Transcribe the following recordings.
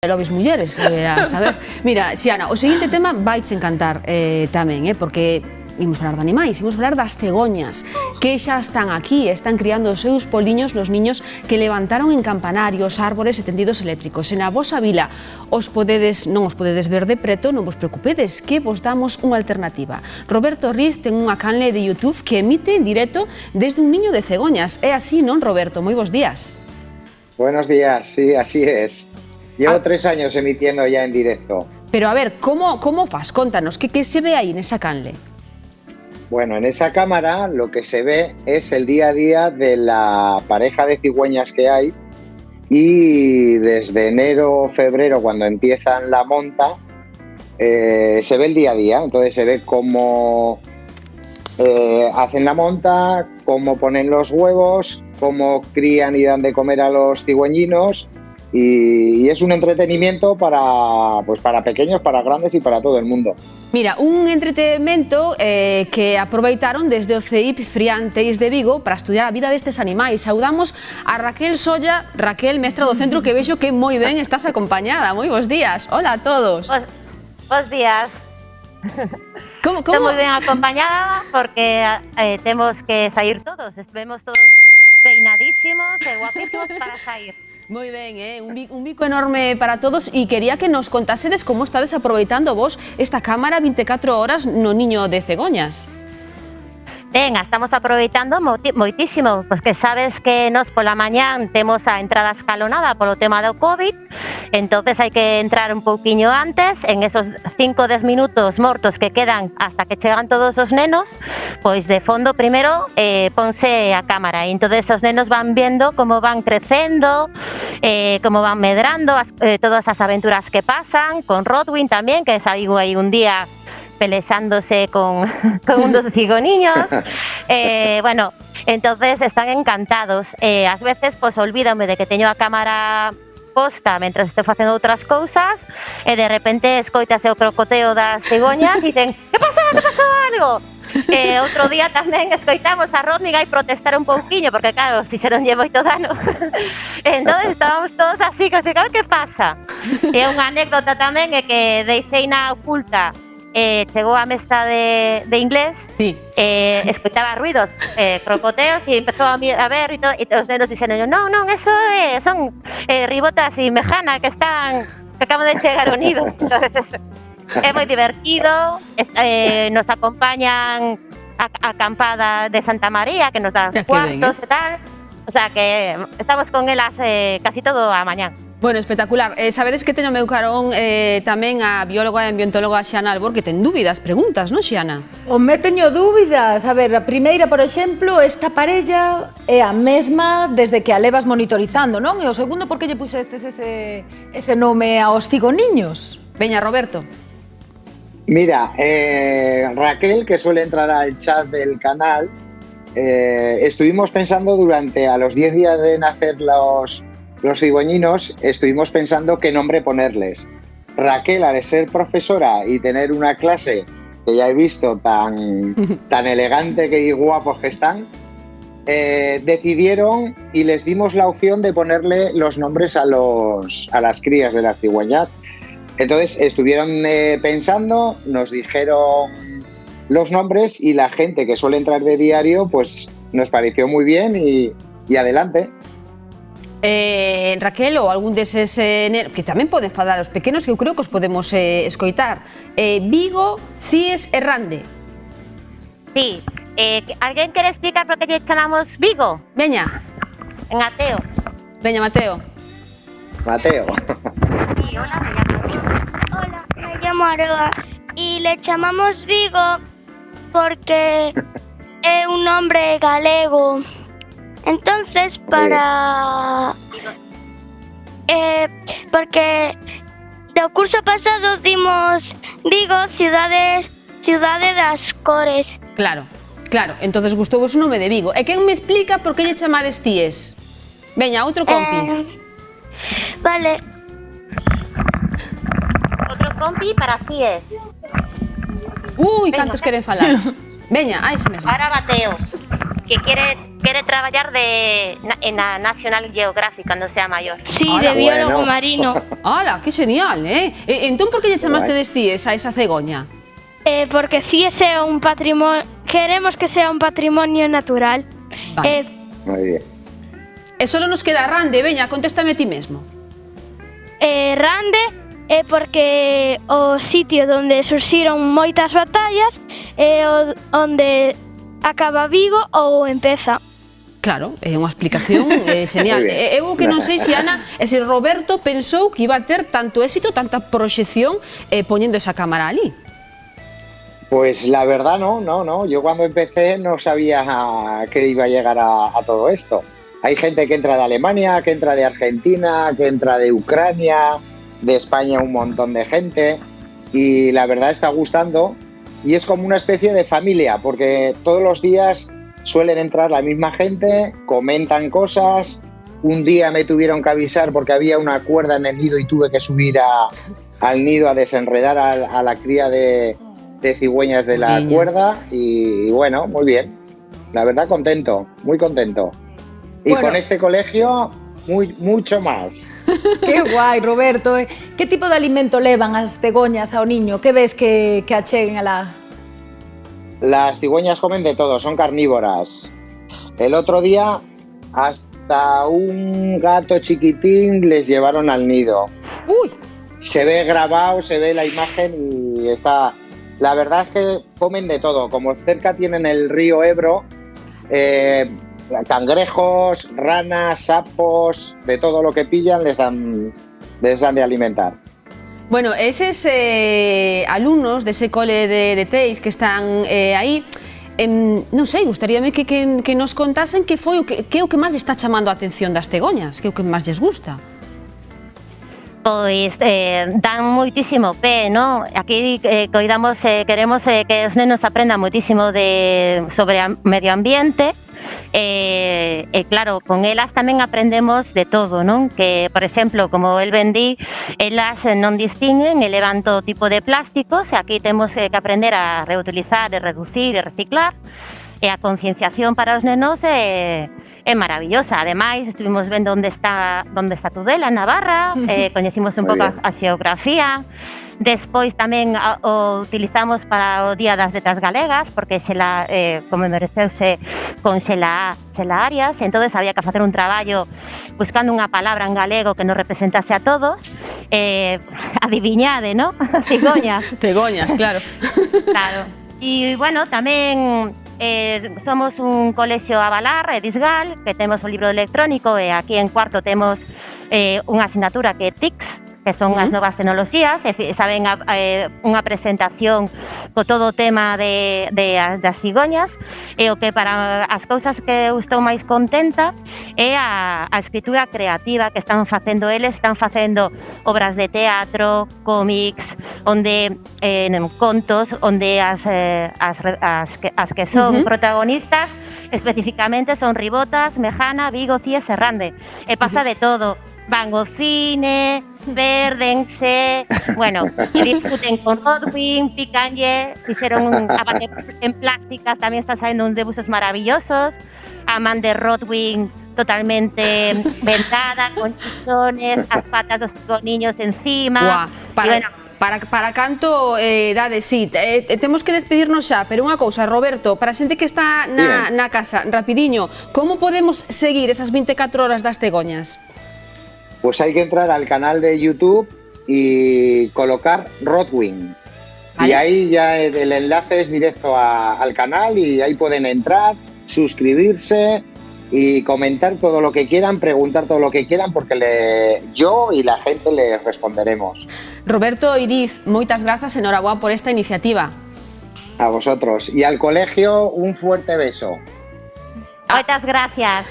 lobbies mulleres, a saber. Mira, Xiana, o seguinte tema vaiche encantar tamén, porque imos falar de animais, imos falar das cegoñas, que xa están aquí, están criando os seus poliños nos niños que levantaron en campanarios, árbores e tendidos eléctricos. E na vosa vila non os podedes ver de preto, non vos preocupedes, que vos damos unha alternativa. Roberto Riz ten unha canle de YouTube que emite en directo desde un niño de cegoñas. É así, non, Roberto? Moi bons días. Buenos días, sí, así es. Llevo 3 años emitiendo ya en directo. Pero a ver, como fas? Contanos, que se ve aí nesa canle? Bueno, en esa cámara lo que se ve es el día a día de la pareja de cigüeñas que hay y desde enero o febrero, cuando empiezan la monta, se ve el día a día. Entonces se ve cómo hacen la monta, cómo ponen los huevos, cómo crían y dan de comer a los cigüeñinos. Y es un entretenimiento para pequeños, para grandes y para todo el mundo. Mira, un entretenimento que aproveitaron desde o CEIP Frianteis de Vigo para estudiar a vida destes animais. Saudamos a Raquel Solla, Raquel, mestra do centro, que vexo que moi ben estás acompañada. Moi bons días. Hola a todos. Bos días. Como? Estou moi ben acompañada porque temos que sair todos. Estivemos todos peinadísimos e guapísimos para sair. Moi ben, un bico enorme para todos e quería que nos contasedes como estades aproveitando vos esta cámara 24 horas no niño de cegoñas. Venga, estamos aproveitando moitísimo, porque sabes que nos pola mañán temos a entrada escalonada polo tema do COVID, entonces hai que entrar un pouquiño antes, en esos 5-10 minutos mortos que quedan hasta que chegan todos os nenos, pois de fondo primeiro ponse a cámara, e entonces os nenos van viendo como van crecendo, como van medrando, todas as aventuras que pasan, con Rodwin tamén, que saiu aí un día peleándose con un dos cigoniños. Bueno, entonces están encantados. Ás veces, pues, olvídame de que teño a cámara posta mentras estou facendo outras cousas e de repente escoitase o crocoteo das cigoñas e dicen, que pasou algo? Outro día tamén escoitamos a Rodney aí protestar un pouquiño, porque claro, fixeronlle moito dano. Entonces estábamos todos así, que que pasa? E unha anécdota tamén é que deixei na oculta, chegou a mestra de inglés, sí. Escoitaba ruidos, crocoteos, e empezou a ver e os nenos dixeron, non, eso son ribotas e mejana que acaban de chegar unidos. Entonces é moi divertido, nos acompañan a acampada de Santa María, que nos dá cuartos e tal, o sea que estamos con elas casi todo a mañán. Bueno, espectacular. Sabedes que teño meu carón tamén a bióloga e ambientóloga Xiana Albor, que ten dúbidas, preguntas, non, Xiana? Me teño dúbidas. A ver, a primeira, por exemplo, esta parella é a mesma desde que a levas monitorizando, non? E o segundo, por que lle puxestes ese nome aos cigoniños? Veña, Roberto. Mira, Raquel, que suele entrar al chat del canal, estuvimos pensando a los 10 días de nacer los cigüeñinos, estuvimos pensando qué nombre ponerles. Raquel, al ser profesora y tener una clase que ya he visto tan elegante y guapos que están, decidieron y les dimos la opción de ponerle los nombres a las crías de las cigüeñas. Entonces estuvieron pensando, nos dijeron los nombres y la gente que suele entrar de diario, pues nos pareció muy bien y adelante. Raquel, ou algún deses que tamén poden falar os pequenos, que eu creo que os podemos escoitar. Vigo, Cies e Rande. Sí, alguén quere explicar por que lle chamamos Vigo? Veña. En Mateo. Veña, Mateo. Sí, hola, me llamo. Hola, me llamo Aroa y le chamamos Vigo porque é un nombre galego. Entonces, porque do curso pasado dimos Vigo, cidade das cores. Claro, entonces gustou-vos o nome de Vigo. E quen me explica por que lle chamades Cies? Veña, outro compi. Vale. Outro compi para Cies. Ui, veña, cantos queren falar. Veña, ese mesmo. Ahora Mateo. Vale. Hola, me llamo Aroa. Y le chamamos Vigo porque é un nombre galego. Entonces, que quiere traballar en la National Geographic cando sea maior. Sí, Hola, de biólogo bueno. marino. ¡Hala, qué genial, eh! Entón, por que lle chamaste destíes a esa cegoña? Porque CIES é un patrimonio, queremos que sea un patrimonio natural. Vale. Muy bien. E solo nos queda Rande, veña, contéstame ti mesmo. Rande é porque o sitio onde surxiron moitas batallas é onde acaba Vigo ou empeza. Claro, é unha explicación genial. Moi ben. Eu que non sei se Ana e se Roberto pensou que iba a ter tanto éxito, tanta proxección poñendo esa cámara ali. Pues la verdad no. Yo cuando empecé no sabía que iba a llegar a todo esto. Hay gente que entra de Alemania, que entra de Argentina, que entra de Ucrania, de España un montón de gente, y la verdad está gustando y es como una especie de familia porque todos los días suelen entrar la misma gente, comentan cosas. Un día me tuvieron que avisar porque había una cuerda en el nido y tuve que subir al nido a desenredar a la cría de cigüeñas de la Niña. cuerda y bueno, muy bien. La verdad contento, muy contento. Y Bueno. con este colegio mucho más. Que guai, Roberto. Que tipo de alimento levan as cegoñas ao niño? Que ves que acheguen alá? Las cigüeñas comen de todo, son carnívoras. El otro día hasta un gato chiquitín les llevaron al nido. Ui, Se ve grabado, se ve la imagen y está... La verdad es que comen de todo. Como cerca tienen el río Ebro, cangrejos, ranas, sapos, de todo lo que pillan les dan de alimentar. bueno, eses alumnos dese cole de Teis que están aí, non sei, gustaríame que nos contasen que foi que é o que máis lle está chamando a atención das cegoñas, que é o que máis lles gusta. Pois dan moitísimo pé, ¿no? Aquí coidamos, queremos que os nenos aprendan moitísimo sobre medio ambiente. Claro, con elas tamén aprendemos de todo, non? Que, por exemplo, como el vendí, elas non distinguen e levan todo tipo de plásticos, e aquí temos que aprender a reutilizar, e reducir e reciclar, e a concienciación para os nenos é maravillosa. Ademais, estuvimos vendo onde está Tudela, Navarra, coñecimos un pouco a xeografía. Despois tamén o utilizamos para o Día das Letras Galegas, porque como mereceuse con Xela Arias, entonces había que facer un traballo buscando unha palabra en galego que nos representase a todos. Adiviñade, ¿no? Cigoñas. Cegoñas, claro. Claro. E, bueno, tamén somos un colexio Avalar, Disgal, que temos o libro electrónico, e aquí en cuarto temos unha asignatura que é TICS, que son as novas tecnoloxías, e saben unha presentación co todo o tema das cigoñas, e o que para as cousas que eu estou máis contenta é a escritura creativa que están facendo eles, están facendo obras de teatro, cómics, onde contos, onde as que son protagonistas especificamente son Ribotas, Mejana, Vigo, Cíes e Rande, e pasa de todo. Van ao cine, pérdense, bueno, e discuten con Rodwin, picanlle, fixeron a bater en plásticas, tamén está saindo un debuxos maravillosos, a man de Rodwin totalmente ventada, con chichones, as patas dos niños encima. Guau, bueno, para canto dade, sí, temos que despedirnos xa, pero unha cousa, Roberto, para a xente que está na casa, rapidiño, como podemos seguir esas 24 horas das cegoñas? Pues hay que entrar al canal de YouTube y colocar Rodwin. ¿Vale? Y ahí ya el enlace es directo al canal y ahí pueden entrar, suscribirse y comentar todo lo que quieran, preguntar todo lo que quieran, porque yo y la gente les responderemos. Roberto, Iriz, moitas grazas, enhorabuá por esta iniciativa. A vosotros. Y al colegio, un fuerte beso. moitas gracias.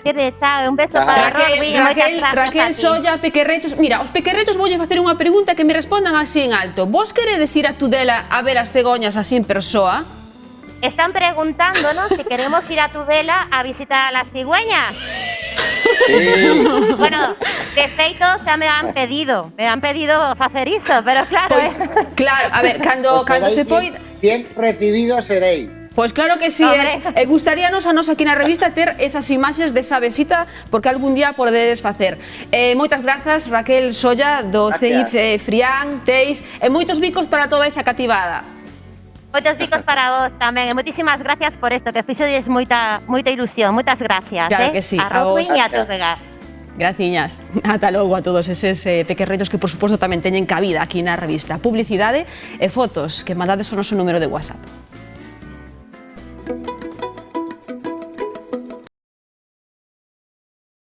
Chao, un beso para Rodwin, moitas gracias Raquel, a ti. Solla, Pequerretos. Mira, os Pequerretos voulle facer unha pregunta que me respondan así en alto. Vos queredes ir a Tudela a ver as cegoñas así en persoa? Están preguntándonos si queremos ir a Tudela a visitar a las cigüeñas. Sí. Bueno, de feito xa me han pedido facer iso, pero claro, Pois, claro, a ver, cando Os seréis se poida... bien recibidos seréis. Pois claro que sí, gustaríanos a nos aquí na revista ter esas imaxes desa visita, porque algún día podedes facer. Moitas grazas, Raquel Solla, do CEIF Frián, Teis, e moitos bicos para toda esa cativada. Moitos bicos para vos tamén, e moitísimas gracias por isto, que fixolles moita ilusión, moitas gracias, Claro que sí, a a vos. Rodwin e a Tovega. Graciñas. Ata logo a todos eses pequerreiros que, por suposto, tamén teñen cabida aquí na revista. Publicidade e fotos que mandades o noso número de WhatsApp.